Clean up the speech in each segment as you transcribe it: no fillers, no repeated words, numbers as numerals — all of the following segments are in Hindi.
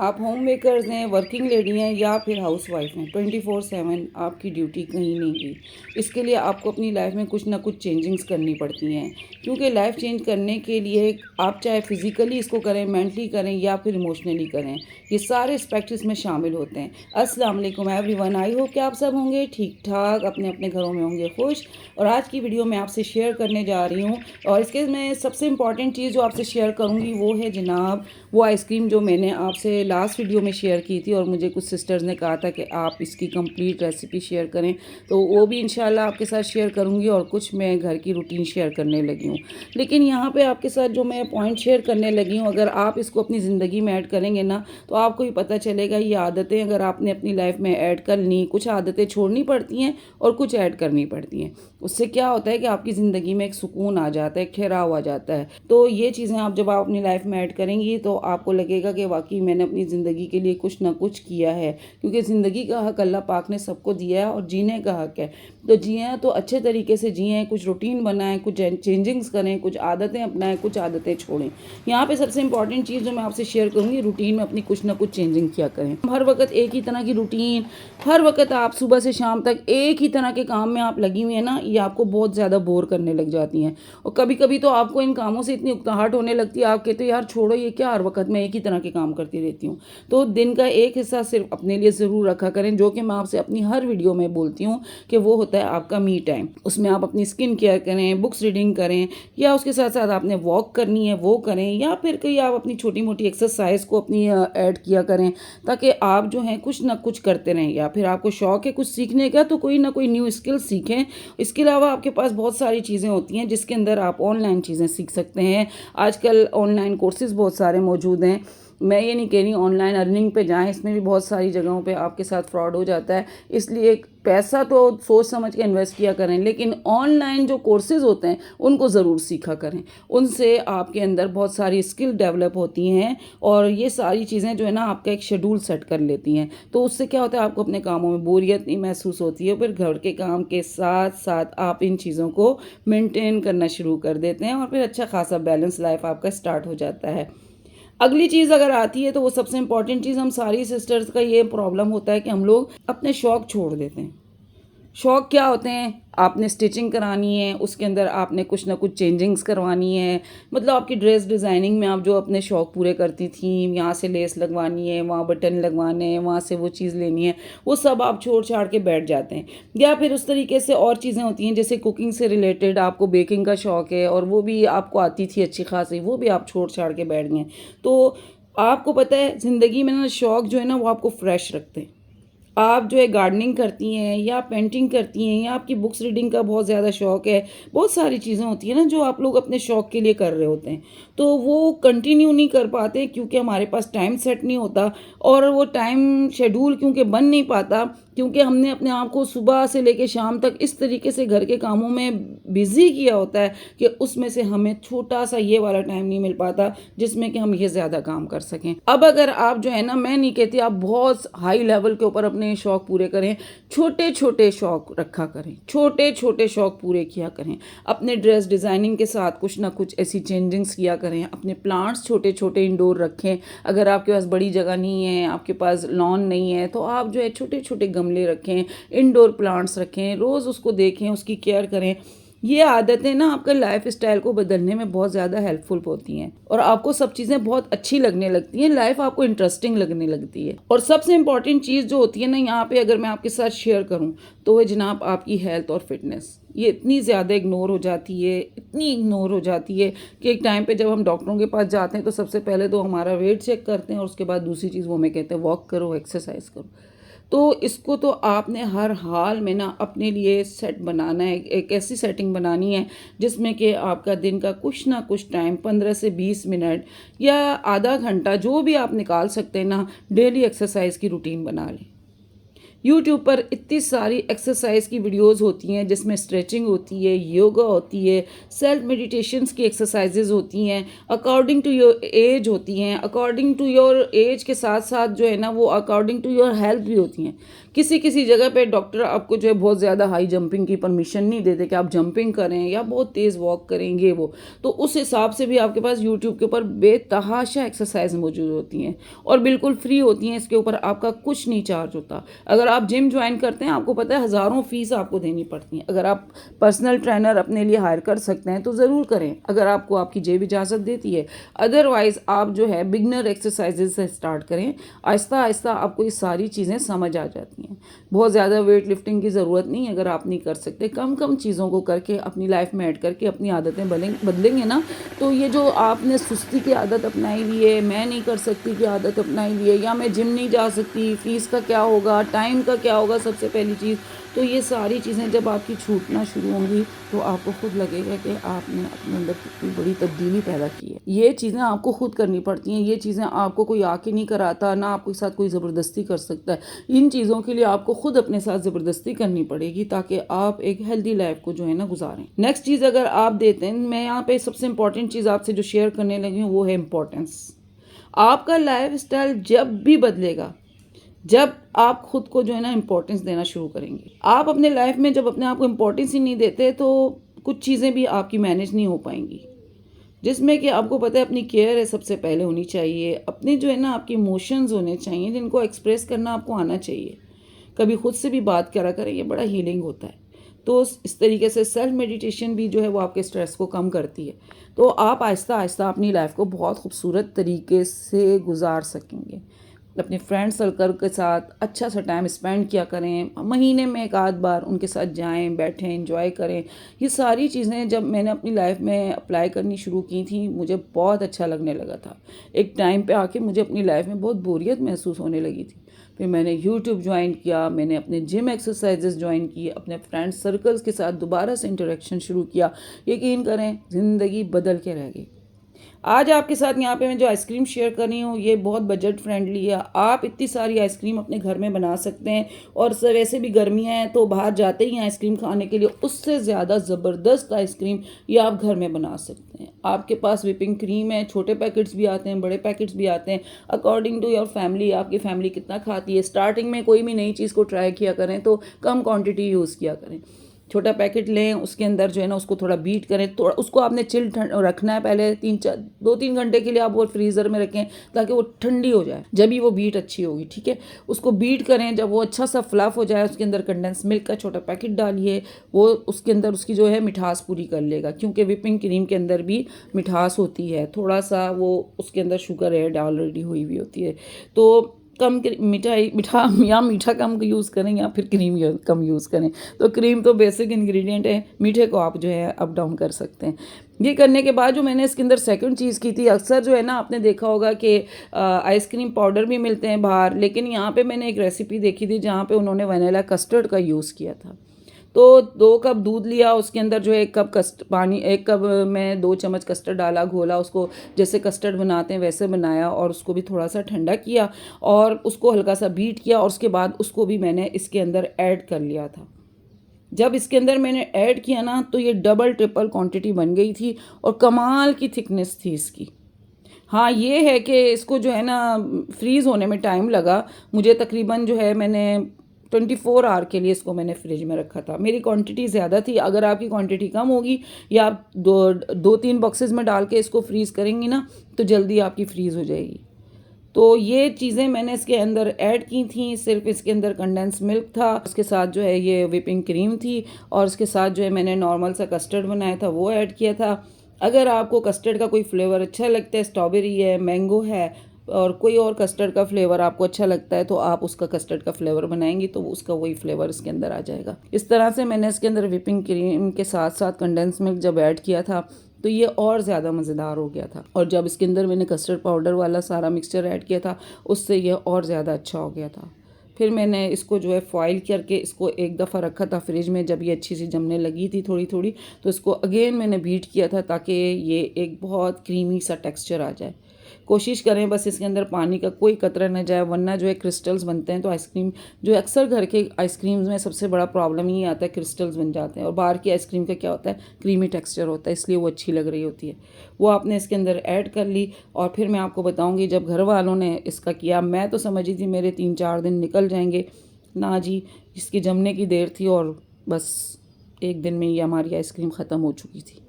आप होम मेकर्स हैं, वर्किंग लेडी हैं या फिर हाउस वाइफ हैं, 24/7 आपकी ड्यूटी कहीं नहीं गई। इसके लिए आपको अपनी लाइफ में कुछ ना कुछ चेंजिंग्स करनी पड़ती हैं, क्योंकि लाइफ चेंज करने के लिए आप चाहे फिज़िकली इसको करें, मेंटली करें या फिर इमोशनली करें, ये सारे एस्पेक्ट इसमें शामिल होते हैं। अस्सलाम वालेकुम एवरीवन, आई होप कि आप सब होंगे ठीक ठाक, अपने अपने घरों में होंगे खुश। और आज की वीडियो मैं आपसे शेयर करने जा रही हूँ, और इसके में सबसे इम्पॉर्टेंट चीज़ जो आपसे शेयर करूँगी वो है जनाब वो आइसक्रीम जो मैंने आपसे लास्ट वीडियो में शेयर की थी, और मुझे कुछ सिस्टर्स ने कहा था कि आप इसकी कंप्लीट रेसिपी शेयर करें, तो वो भी इंशाल्लाह आपके साथ शेयर करूंगी। और कुछ मैं घर की रूटीन शेयर करने लगी हूँ, लेकिन यहाँ पे आपके साथ जो मैं पॉइंट शेयर करने लगी हूँ, अगर आप इसको अपनी ज़िंदगी में ऐड करेंगे ना तो आपको ही पता चलेगा। ये आदतें अगर आपने अपनी लाइफ में ऐड कर ली, कुछ आदतें छोड़नी पड़ती हैं और कुछ ऐड करनी पड़ती हैं, उससे क्या होता है कि आपकी ज़िंदगी में एक सुकून आ जाता है, एक ठहराव आ जाता है। तो ये चीज़ें आप जब आप अपनी लाइफ में ऐड करेंगी तो आपको लगेगा कि वाकई मैंने अपनी ज़िंदगी के लिए कुछ ना कुछ किया है, क्योंकि ज़िंदगी का हक अल्लाह पाक ने सबको दिया है और जीने का हक है। तो जिए तो अच्छे तरीके से जिए, कुछ रूटीन बनाएं, कुछ चेंजिंग्स करें, कुछ आदतें अपनाएं, कुछ आदतें छोड़ें। यहाँ पे सबसे इंपॉर्टेंट चीज़ जो मैं आपसे शेयर करूँगी, रूटीन में अपनी कुछ ना कुछ चेंजिंग किया करें। हर वक्त एक ही तरह की रूटीन, हर वक्त आप सुबह से शाम तक एक ही तरह के काम में आप लगी हुई हैं ना, ये आपको बहुत ज़्यादा बोर करने लग जाती हैं। और कभी कभी तो आपको इन कामों से इतनी उकताहट होने लगती है, आप कहते हो यार छोड़ो, ये क्या हर वक्त मैं एक ही तरह के काम करती रहती हूँ। तो दिन का एक हिस्सा सिर्फ अपने लिए ज़रूर रखा करें, जो कि मैं आपसे अपनी हर वीडियो में बोलती हूँ कि वो होता है आपका मी टाइम। उसमें आप अपनी स्किन केयर करें, बुक्स रीडिंग करें, या उसके साथ साथ आपने वॉक करनी है वो करें, या फिर कहीं आप अपनी छोटी मोटी एक्सरसाइज को अपनी ऐड किया करें, ताकि आप जो हैं कुछ ना कुछ करते रहें। या फिर आपको शौक है कुछ सीखने का तो कोई ना कोई न्यू स्किल सीखें। इसके अलावा आपके पास बहुत सारी चीज़ें होती हैं जिसके अंदर आप ऑनलाइन चीज़ें सीख सकते हैं। आजकल ऑनलाइन कोर्सेज़ बहुत सारे मौजूद हैं। मैं ये नहीं कह रही ऑनलाइन अर्निंग पे जाएं, इसमें भी बहुत सारी जगहों पे आपके साथ फ्रॉड हो जाता है। इसलिए पैसा तो सोच समझ के इन्वेस्ट किया करें, लेकिन ऑनलाइन जो कोर्सेज़ होते हैं उनको ज़रूर सीखा करें। उनसे आपके अंदर बहुत सारी स्किल डेवलप होती हैं, और ये सारी चीज़ें जो है ना आपका एक शेड्यूल सेट कर लेती हैं। तो उससे क्या होता है, आपको अपने कामों में बोरियत नहीं महसूस होती है। फिर घर के काम के साथ साथ आप इन चीज़ों को मेंटेन करना शुरू कर देते हैं, और फिर अच्छा खासा बैलेंस लाइफ आपका स्टार्ट हो जाता है। अगली चीज़ अगर आती है तो वो सबसे इंपॉर्टेंट चीज़, हम सारी सिस्टर्स का ये प्रॉब्लम होता है कि हम लोग अपने शौक़ छोड़ देते हैं। शौक़ क्या होते हैं, आपने स्टिचिंग करानी है, उसके अंदर आपने कुछ ना कुछ चेंजिंग्स करवानी है। मतलब आपकी ड्रेस डिज़ाइनिंग में आप जो अपने शौक़ पूरे करती थी, यहाँ से लेस लगवानी है, वहाँ बटन लगवाने हैं, वहाँ से वो चीज़ लेनी है, वो सब आप छोड़ छाड़ के बैठ जाते हैं। या फिर उस तरीके से और चीज़ें होती हैं, जैसे कुकिंग से रिलेटेड आपको बेकिंग का शौक़ है और वो भी आपको आती थी अच्छी खासी, वो भी आप छोड़ छाड़ के बैठ गए। तो आपको पता है ज़िंदगी में ना शौक़ जो है ना वो आपको फ्रेश रखते हैं। आप जो है गार्डनिंग करती हैं या पेंटिंग करती हैं, या आपकी बुक्स रीडिंग का बहुत ज़्यादा शौक़ है, बहुत सारी चीज़ें होती हैं ना जो आप लोग अपने शौक़ के लिए कर रहे होते हैं, तो वो कंटिन्यू नहीं कर पाते क्योंकि हमारे पास टाइम सेट नहीं होता। और वो टाइम शेड्यूल क्योंकि बन नहीं पाता, क्योंकि हमने अपने आप को सुबह से लेकर शाम तक इस तरीके से घर के कामों में बिज़ी किया होता है कि उसमें से हमें छोटा सा ये वाला टाइम नहीं मिल पाता जिसमें कि हम ये ज़्यादा काम कर सकें। अब अगर आप जो है ना, मैं नहीं कहती आप बहुत हाई लेवल के ऊपर अपने शौक़ पूरे करें, छोटे छोटे शौक़ रखा करें, छोटे छोटे शौक़ पूरे किया करें। अपने ड्रेस डिज़ाइनिंग के साथ कुछ ना कुछ ऐसी चेंजिंग्स किया करें। अपने प्लांट्स छोटे छोटे इंडोर रखें। अगर आपके पास बड़ी जगह नहीं है, आपके पास लॉन नहीं है, तो आप जो है छोटे छोटे गमले रखें, इंडोर प्लांट्स रखें, रोज़ उसको देखें, उसकी केयर करें। ये आदतें ना आपके लाइफ स्टाइल को बदलने में बहुत ज़्यादा हेल्पफुल होती हैं, और आपको सब चीज़ें बहुत अच्छी लगने लगती हैं, लाइफ आपको इंटरेस्टिंग लगने लगती है। और सबसे इंपॉर्टेंट चीज़ जो होती है ना यहाँ पे, अगर मैं आपके साथ शेयर करूँ तो वो जनाब आपकी हेल्थ और फिटनेस। ये इतनी ज़्यादा इग्नोर हो जाती है, इतनी इग्नोर हो जाती है कि एक टाइम पे जब हम डॉक्टरों के पास जाते हैं तो सबसे पहले तो हमारा वेट चेक करते हैं, और उसके बाद दूसरी चीज़ वो हमें कहते हैं वॉक करो, एक्सरसाइज करो। तो इसको तो आपने हर हाल में ना अपने लिए सेट बनाना है, एक ऐसी सेटिंग बनानी है जिसमें कि आपका दिन का कुछ ना कुछ टाइम 15 से 20 मिनट या आधा घंटा जो भी आप निकाल सकते हैं ना, डेली एक्सरसाइज की रूटीन बना लें। यूट्यूब पर इतनी सारी एक्सरसाइज की वीडियोस होती हैं जिसमें स्ट्रेचिंग होती है, योगा होती है, सेल्फ मेडिटेशंस की एक्सरसाइजेज होती हैं, अकॉर्डिंग टू योर एज होती हैं, अकॉर्डिंग टू योर एज के साथ साथ जो है ना वो अकॉर्डिंग टू योर हेल्थ भी होती हैं। किसी किसी जगह पे डॉक्टर आपको जो है बहुत ज़्यादा हाई जंपिंग की परमिशन नहीं देते कि आप जंपिंग करें या बहुत तेज़ वॉक करेंगे वो, तो उस हिसाब से भी आपके पास यूट्यूब के ऊपर बेतहाशा एक्सरसाइज मौजूद होती हैं और बिल्कुल फ्री होती हैं। इसके ऊपर आपका कुछ नहीं चार्ज होता। अगर आप जिम ज्वाइन करते हैं आपको पता है हज़ारों फीस आपको देनी पड़ती हैं। अगर आप पर्सनल ट्रेनर अपने लिए हायर कर सकते हैं तो ज़रूर करें, अगर आपको आपकी जेब इजाज़त देती है। अदरवाइज़ आप जो है बिगनर एक्सरसाइजेज से स्टार्ट करें। आहिस्ता आहिस्ता आपको ये सारी चीज़ें समझ आ जाती हैं। बहुत ज़्यादा वेट लिफ्टिंग की ज़रूरत नहीं है। अगर आप नहीं कर सकते, कम कम चीज़ों को करके अपनी लाइफ में ऐड करके अपनी आदतें बदलेंगे ना, तो ये जो आपने सुस्ती की आदत अपनाई हुई है, मैं नहीं कर सकती की आदत अपनाई हुई है, या मैं जिम नहीं जा सकती, फीस का क्या होगा, टाइम का क्या होगा, सबसे पहली चीज़ तो ये सारी चीज़ें जब आपकी छूटना शुरू होंगी तो आपको खुद लगेगा कि आपने अपने अंदर कितनी बड़ी तब्दीली पैदा की है। ये चीज़ें आपको खुद करनी पड़ती हैं। ये चीज़ें आपको कोई आके नहीं कराता, ना आपके साथ कोई ज़बरदस्ती कर सकता है। इन चीज़ों के लिए आपको खुद अपने साथ ज़बरदस्ती करनी पड़ेगी ताकि आप एक हेल्दी लाइफ को जो है ना गुजारें। नेक्स्ट चीज़ अगर आप देते हैं, मैं यहाँ पे सबसे इंपॉर्टेंट चीज़ आपसे जो शेयर करने लगी हूँ वो है इम्पोर्टेंस। आपका लाइफ स्टाइल जब भी बदलेगा जब आप खुद को जो है ना इम्पोर्टेंस देना शुरू करेंगे। आप अपने लाइफ में जब अपने आप को इम्पोर्टेंस ही नहीं देते तो कुछ चीज़ें भी आपकी मैनेज नहीं हो पाएंगी, जिसमें कि आपको पता है अपनी केयर है सबसे पहले होनी चाहिए। अपने जो है ना आपके इमोशंस होने चाहिए जिनको एक्सप्रेस करना आपको आना चाहिए। कभी खुद से भी बात करा करें, ये बड़ा हीलिंग होता है। तो इस तरीके से सेल्फ मेडिटेशन भी जो है वो आपके स्ट्रेस को कम करती है। तो आप आहिस्ता आहिस्ता अपनी लाइफ को बहुत खूबसूरत तरीके से गुजार सकेंगे। अपने फ्रेंड सर्कल के साथ अच्छा सा टाइम स्पेंड किया करें। महीने में एक आध बार उनके साथ जाएं, बैठें, एंजॉय करें। ये सारी चीज़ें जब मैंने अपनी लाइफ में अप्लाई करनी शुरू की थी मुझे बहुत अच्छा लगने लगा था। एक टाइम पे आके मुझे अपनी लाइफ में बहुत बोरियत महसूस होने लगी थी। फिर मैंने यूट्यूब ज्वाइन किया, मैंने अपने जिम एक्सरसाइजेस ज्वाइन किए, अपने फ्रेंड सर्कल्स के साथ दोबारा से इंटरेक्शन शुरू किया। यकीन करें ज़िंदगी बदल के रह गई। आज आपके साथ यहाँ पे मैं जो आइसक्रीम शेयर कर रही हूँ ये बहुत बजट फ्रेंडली है। आप इतनी सारी आइसक्रीम अपने घर में बना सकते हैं और वैसे भी गर्मियाँ हैं तो बाहर जाते ही आइसक्रीम खाने के लिए उससे ज़्यादा ज़बरदस्त आइसक्रीम ये आप घर में बना सकते हैं। आपके पास व्हिपिंग क्रीम है, छोटे पैकेट्स भी आते हैं, बड़े पैकेट्स भी आते हैं। अकॉर्डिंग टू योर फैमिली, आपकी फैमिली कितना खाती है। स्टार्टिंग में कोई भी नई चीज़ को ट्राई किया करें तो कम क्वान्टिटी यूज़ किया करें। छोटा पैकेट लें, उसके अंदर जो है ना उसको थोड़ा बीट करें, थोड़ा उसको आपने चिल रखना है पहले 2-3 घंटे के लिए आप वो फ्रीज़र में रखें ताकि वो ठंडी हो जाए, जब भी वो बीट अच्छी होगी। ठीक है, उसको बीट करें, जब वो अच्छा सा फ्लफ हो जाए उसके अंदर कंडेंस मिल्क का छोटा पैकेट डालिए। वो उसके अंदर उसकी जो है मिठास पूरी कर लेगा, क्योंकि व्हिपिंग क्रीम के अंदर भी मिठास होती है। थोड़ा सा वो उसके अंदर शुगर ऐड ऑलरेडी हुई हुई होती है। तो कम मीठा कम यूज़ करें या फिर क्रीम कम यूज़ करें। तो क्रीम तो बेसिक इंग्रेडिएंट है, मीठे को आप जो है अप डाउन कर सकते हैं। ये करने के बाद जो मैंने इसके अंदर सेकंड चीज़ की थी, अक्सर जो है ना आपने देखा होगा कि आइसक्रीम पाउडर भी मिलते हैं बाहर, लेकिन यहाँ पे मैंने एक रेसिपी देखी थी जहाँ पे उन्होंने वनीला कस्टर्ड का यूज़ किया था। तो 2 कप दूध लिया, उसके अंदर जो है 1 कप पानी, 1 कप में 2 चम्मच कस्टर्ड डाला, घोला, उसको जैसे कस्टर्ड बनाते हैं वैसे बनाया और उसको भी थोड़ा सा ठंडा किया और उसको हल्का सा बीट किया और उसके बाद उसको भी मैंने इसके अंदर ऐड कर लिया था। जब इसके अंदर मैंने ऐड किया ना तो ये डबल ट्रिपल क्वांटिटी बन गई थी और कमाल की थिकनेस थी इसकी। हाँ, ये है कि इसको जो है ना फ्रीज़ होने में टाइम लगा। मुझे तकरीबन जो है मैंने 24 आवर के लिए इसको मैंने फ्रिज में रखा था। मेरी क्वांटिटी ज़्यादा थी, अगर आपकी क्वांटिटी कम होगी या आप 2-3 बॉक्सेस में डाल के इसको फ्रीज़ करेंगी ना तो जल्दी आपकी फ्रीज़ हो जाएगी। तो ये चीज़ें मैंने इसके अंदर ऐड की थी। सिर्फ इसके अंदर कंडेंस मिल्क था, उसके साथ जो है ये व्हिपिंग क्रीम थी और उसके साथ जो है मैंने नॉर्मल सा कस्टर्ड बनाया था वो ऐड किया था। अगर आपको कस्टर्ड का कोई फ्लेवर अच्छा लगता है, स्ट्रॉबेरी है, मैंगो है और कोई और कस्टर्ड का फ्लेवर आपको अच्छा लगता है तो आप उसका कस्टर्ड का फ्लेवर बनाएंगी तो उसका वही फ्लेवर इसके अंदर आ जाएगा। इस तरह से मैंने इसके अंदर व्हिपिंग क्रीम के साथ साथ कंडेंस मिल्क जब ऐड किया था तो ये और ज़्यादा मज़ेदार हो गया था। और जब इसके अंदर मैंने कस्टर्ड पाउडर वाला सारा मिक्सचर ऐड किया था उससे ये और ज़्यादा अच्छा हो गया था। फिर मैंने इसको जो है फॉइल करके इसको एक दफ़ा रखा था फ्रिज में। जब ये अच्छी सी जमने लगी थी थोड़ी थोड़ी तो इसको अगेन मैंने बीट किया था ताकि ये एक बहुत क्रीमी सा टेक्सचर आ जाए। कोशिश करें बस इसके अंदर पानी का कोई कतरा न जाए, वरना जो है क्रिस्टल्स बनते हैं। तो आइसक्रीम जो अक्सर घर के आइसक्रीम्स में सबसे बड़ा प्रॉब्लम ये आता है, क्रिस्टल्स बन जाते हैं। और बाहर की आइसक्रीम का क्या होता है, क्रीमी टेक्सचर होता है, इसलिए वो अच्छी लग रही होती है। वो आपने इसके अंदर ऐड कर ली और फिर मैं आपको बताऊँगी जब घर वालों ने इसका किया, मैं तो समझी थी मेरे 3-4 दिन निकल जाएंगे, ना जी, इसके जमने की देर थी और बस एक दिन में ही हमारी आइसक्रीम ख़त्म हो चुकी थी।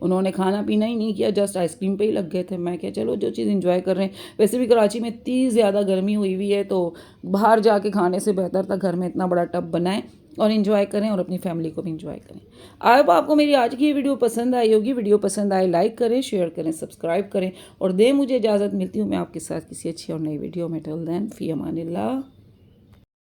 उन्होंने खाना पीना ही नहीं किया, जस्ट आइसक्रीम पे ही लग गए थे। मैं क्या, चलो जो चीज़ एंजॉय कर रहे हैं। वैसे भी कराची में इतनी ज़्यादा गर्मी हुई हुई है, तो बाहर जाके खाने से बेहतर था घर में इतना बड़ा टब बनाएं और इन्जॉय करें और अपनी फैमिली को भी इन्जॉय करें। अब आपको मेरी आज की ये वीडियो पसंद आई होगी। वीडियो पसंद आए लाइक करें, शेयर करें, सब्सक्राइब करें और दें मुझे इजाज़त। मिलती हूँ मैं आपके साथ किसी अच्छी और नई वीडियो में। टिल देन, फ़ी अमानिल्लाह।